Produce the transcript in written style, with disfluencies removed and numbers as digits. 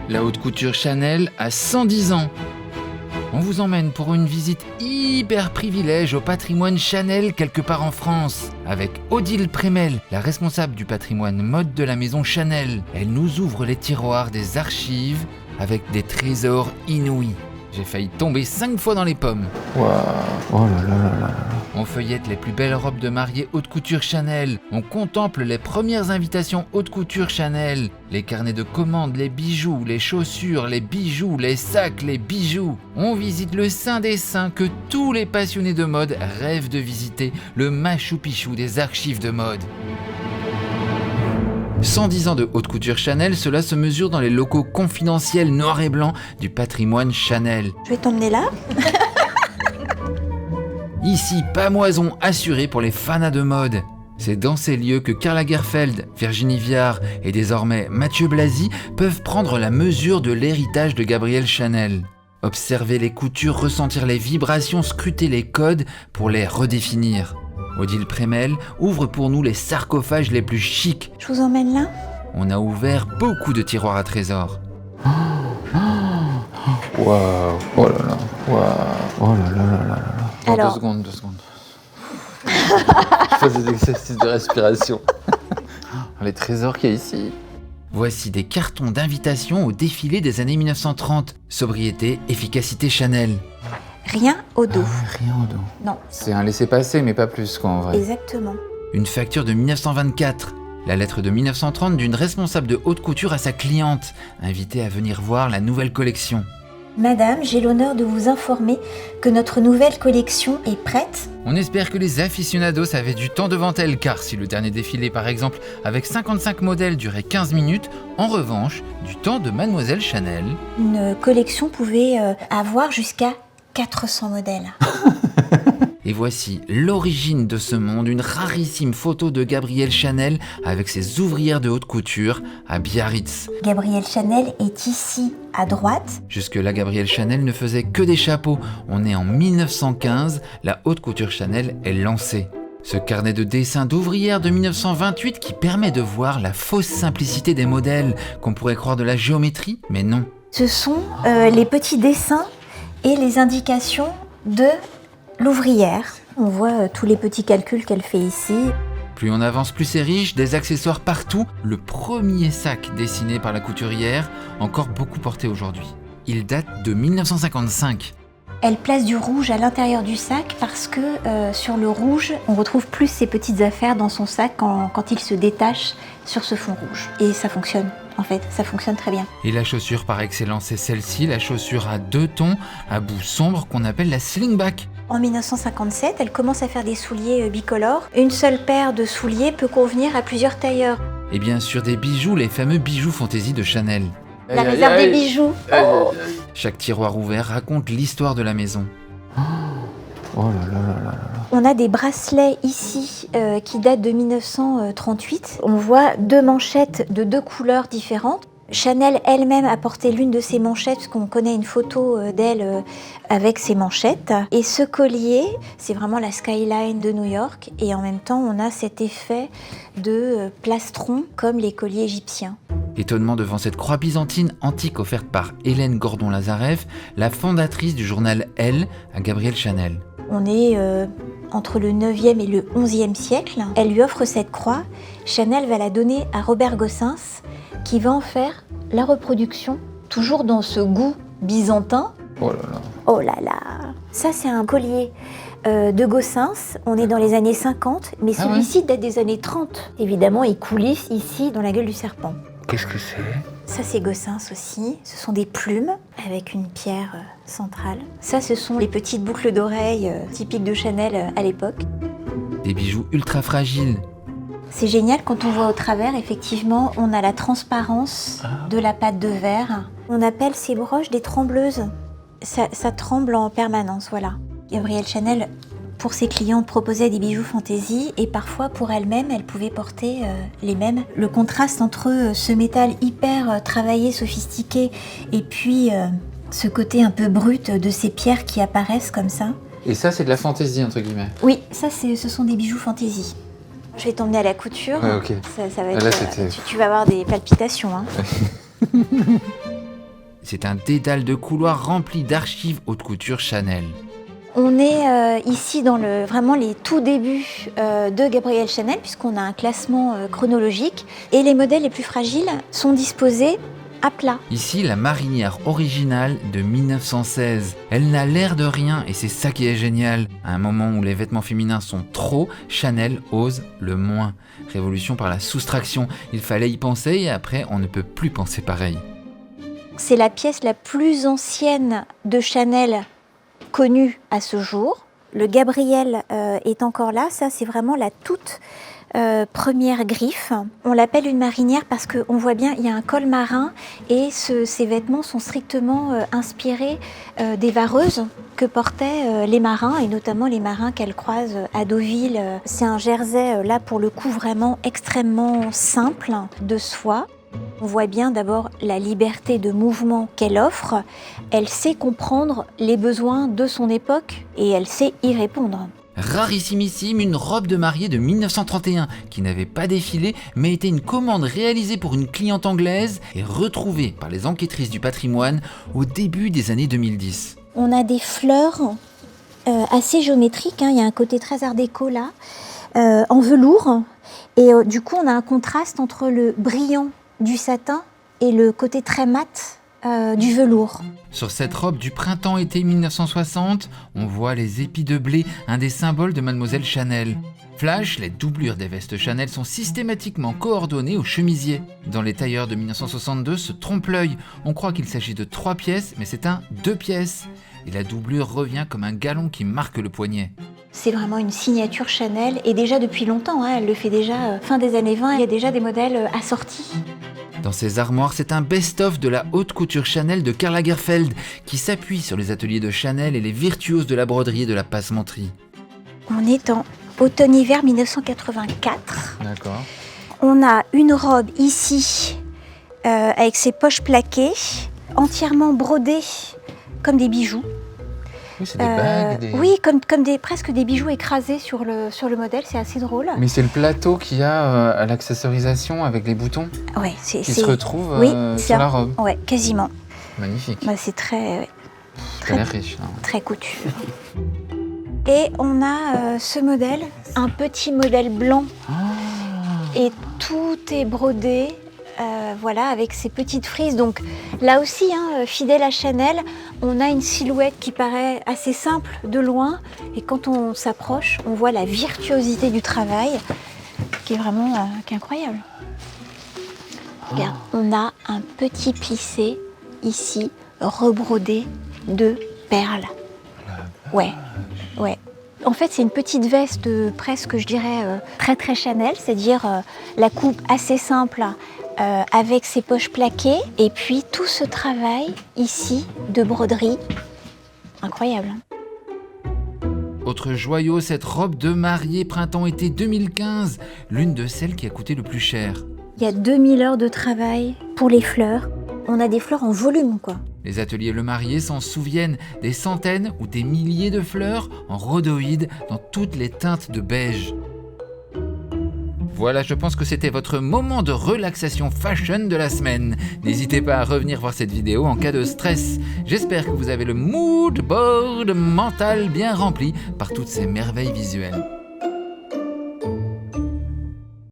La haute couture Chanel a 110 ans. On vous emmène pour une visite hyper privilège au patrimoine Chanel quelque part en France, avec Odile Prémel, la responsable du patrimoine mode de la maison Chanel. Elle nous ouvre les tiroirs des archives avec des trésors inouïs. J'ai failli tomber 5 fois dans les pommes. Waouh, oh là là là là. On feuillette les plus belles robes de mariée haute couture Chanel. On contemple les premières invitations haute couture Chanel. Les carnets de commandes, les bijoux, les chaussures, les bijoux, les sacs, les bijoux. On visite le saint des saints que tous les passionnés de mode rêvent de visiter, le Machu Picchu des archives de mode. 110 ans de haute couture Chanel, cela se mesure dans les locaux confidentiels noirs et blancs du patrimoine Chanel. Je vais t'emmener là. Ici, pamoison assurée pour les fanas de mode. C'est dans ces lieux que Karl Lagerfeld, Virginie Viard et désormais Mathieu Blazy peuvent prendre la mesure de l'héritage de Gabrielle Chanel. Observer les coutures, ressentir les vibrations, scruter les codes pour les redéfinir. Odile Prémel ouvre pour nous les sarcophages les plus chics. Je vous emmène là. On a ouvert beaucoup de tiroirs à trésors. Waouh, oh là là, waouh, oh là là là là là. Oh, Alors- 2 secondes. Je fais des exercices de respiration. Les trésors qu'il y a ici. Voici des cartons d'invitation au défilé des années 1930. Sobriété, efficacité Chanel. Rien au dos. Rien au dos. Non, C'est un laissez-passer, mais pas plus quoi en vrai. exactement. Une facture de 1924. La lettre de 1930 d'une responsable de haute couture à sa cliente, invitée à venir voir la nouvelle collection. Madame, j'ai l'honneur de vous informer que notre nouvelle collection est prête. On espère que les aficionados avaient du temps devant elles, car si le dernier défilé par exemple avec 55 modèles durait 15 minutes, en revanche, du temps de Mademoiselle Chanel... Une collection pouvait avoir jusqu'à 400 modèles. Et voici l'origine de ce monde, une rarissime photo de Gabrielle Chanel avec ses ouvrières de haute couture à Biarritz. Gabrielle Chanel est ici, à droite. Jusque-là, Gabrielle Chanel ne faisait que des chapeaux. On est en 1915, la haute couture Chanel est lancée. Ce carnet de dessins d'ouvrières de 1928 qui permet de voir la fausse simplicité des modèles, qu'on pourrait croire de la géométrie, mais non. Ce sont les petits dessins et les indications de l'ouvrière. On voit tous les petits calculs qu'elle fait ici. Plus on avance, plus c'est riche, des accessoires partout. Le premier sac dessiné par la couturière, encore beaucoup porté aujourd'hui. Il date de 1955. Elle place du rouge à l'intérieur du sac parce que sur le rouge, on retrouve plus ses petites affaires dans son sac quand il se détache sur ce fond rouge. Et ça fonctionne, en fait, ça fonctionne très bien. Et la chaussure par excellence, c'est celle-ci, la chaussure à 2 tons, à bout sombre, qu'on appelle la slingback. En 1957, elle commence à faire des souliers bicolores. Une seule paire de souliers peut convenir à plusieurs tailleurs. Et bien sûr des bijoux, les fameux bijoux fantaisie de Chanel. La réserve des bijoux. Oh. Chaque tiroir ouvert raconte l'histoire de la maison. Oh là là là là là. On a des bracelets ici qui datent de 1938. On voit 2 manchettes de 2 couleurs différentes. Chanel elle-même a porté l'une de ces manchettes, parce qu'on connaît une photo d'elle avec ses manchettes. Et ce collier, c'est vraiment la skyline de New York. Et en même temps, on a cet effet de plastron, comme les colliers égyptiens. Étonnement devant cette croix byzantine antique offerte par Hélène Gordon-Lazareff, la fondatrice du journal Elle à Gabrielle Chanel. On est entre le 9e et le 11e siècle. Elle lui offre cette croix. Chanel va la donner à Robert Gossens, qui va en faire la reproduction, toujours dans ce goût byzantin. Oh là là. Oh là là. Ça, c'est un collier de Gossens. On est dans les années 50, mais Ah celui-ci date des années 30. Évidemment, il coulisse ici dans la gueule du serpent. Qu'est-ce que c'est ? Ça, c'est Gossens aussi. Ce sont des plumes avec une pierre centrale. Ça, ce sont les petites boucles d'oreilles typiques de Chanel à l'époque. Des bijoux ultra fragiles. C'est génial quand on voit au travers, effectivement, on a la transparence de la pâte de verre. On appelle ces broches des trembleuses. Ça tremble en permanence, voilà. Gabrielle Chanel, pour ses clientes, proposait des bijoux fantaisie et parfois pour elle-même, elle pouvait porter les mêmes. Le contraste entre ce métal hyper travaillé, sophistiqué et puis ce côté un peu brut de ces pierres qui apparaissent comme ça. Et ça, c'est de la fantaisie, entre guillemets. Oui, ça, ce sont des bijoux fantaisie. Je vais t'emmener à la couture. Ouais, ok. Ça va être, Là, c'était... tu vas avoir des palpitations. Hein. C'est un dédale de couloirs rempli d'archives haute couture Chanel. On est ici dans vraiment les tout débuts de Gabrielle Chanel, puisqu'on a un classement chronologique. Et les modèles les plus fragiles sont disposés à plat. Ici, la marinière originale de 1916. Elle n'a l'air de rien et c'est ça qui est génial. À un moment où les vêtements féminins sont trop, Chanel ose le moins. Révolution par la soustraction. Il fallait y penser et après, on ne peut plus penser pareil. C'est la pièce la plus ancienne de Chanel connue à ce jour. Le Gabrielle est encore là. Ça, c'est vraiment la toute première griffe. On l'appelle une marinière parce qu'on voit bien il y a un col marin et ces vêtements sont strictement inspirés des vareuses que portaient les marins et notamment les marins qu'elle croise à Deauville. C'est un jersey là pour le coup vraiment extrêmement simple de soie. On voit bien d'abord la liberté de mouvement qu'elle offre. Elle sait comprendre les besoins de son époque et elle sait y répondre. Rarissimissime, une robe de mariée de 1931 qui n'avait pas défilé mais était une commande réalisée pour une cliente anglaise et retrouvée par les enquêtrices du patrimoine au début des années 2010. On a des fleurs assez géométriques, hein. Il y a un côté très art déco là, en velours et du coup on a un contraste entre le brillant du satin et le côté très mat du velours. Sur cette robe du printemps-été 1960, on voit les épis de blé, un des symboles de Mademoiselle Chanel. Flash, les doublures des vestes Chanel sont systématiquement coordonnées au chemisier. Dans les tailleurs de 1962 se trompe l'œil. On croit qu'il s'agit de 3 pièces, mais c'est un 2 pièces. Et la doublure revient comme un galon qui marque le poignet. C'est vraiment une signature Chanel et déjà depuis longtemps, hein, elle le fait déjà fin des années 20, il y a déjà des modèles assortis. Dans ses armoires, c'est un best-of de la haute couture Chanel de Karl Lagerfeld qui s'appuie sur les ateliers de Chanel et les virtuoses de la broderie et de la passementerie. On est en automne-hiver 1984. D'accord. On a une robe ici avec ses poches plaquées, entièrement brodées comme des bijoux. Oui, c'est des bagues. Oui, comme presque des bijoux écrasés sur le modèle, c'est assez drôle. Mais c'est le plateau qu'il y a à l'accessorisation avec les boutons Ouais, qui se retrouvent oui, sur la robe. Ouais, quasiment. Magnifique. Bah, c'est très Riche. Hein. très couture. Et on a ce modèle, un petit modèle blanc. Et tout est brodé, voilà, avec ces petites frises. Donc là aussi, hein, fidèle à Chanel, on a une silhouette qui paraît assez simple de loin. Et quand on s'approche, on voit la virtuosité du travail qui est vraiment qui est incroyable. Regarde, on a un petit plissé ici, rebrodé de perles. Ouais. En fait, c'est une petite veste presque, je dirais, très très Chanel, c'est-à-dire la coupe assez simple avec ses poches plaquées et puis tout ce travail ici de broderie, incroyable. Autre joyau, cette robe de mariée printemps-été 2015, l'une de celles qui a coûté le plus cher. Il y a 2000 heures de travail pour les fleurs. On a des fleurs en volume, quoi. Les ateliers Le Marié s'en souviennent, des centaines ou des milliers de fleurs en rhodoïde dans toutes les teintes de beige. Voilà, je pense que c'était votre moment de relaxation fashion de la semaine. N'hésitez pas à revenir voir cette vidéo en cas de stress. J'espère que vous avez le mood board mental bien rempli par toutes ces merveilles visuelles.